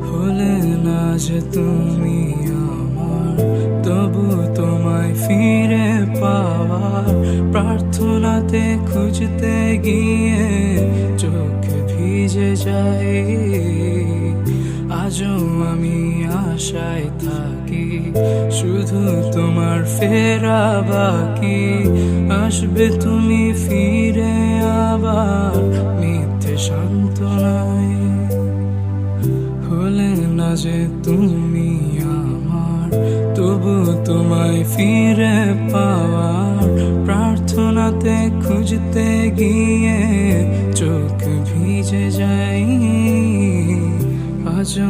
হলে না যে তুমি আমার, তবু তোমায় ফিরে পাওয়ার প্রার্থনাতে খুঁজতে গিয়ে চোখ ভিজে যায়। আজও আমি আশায় থাকি, শুধু তোমার ফেরা বাকি। আসবে তুমি ফিরে আবার মিথ্যে সান্ত্বনায়। হলে না যে তুমি আমার, তবু তোমায় ফিরে পাওয়ার প্রার্থনাতে খুঁজতে গিয়ে চোখ ভিজে যায়। আজও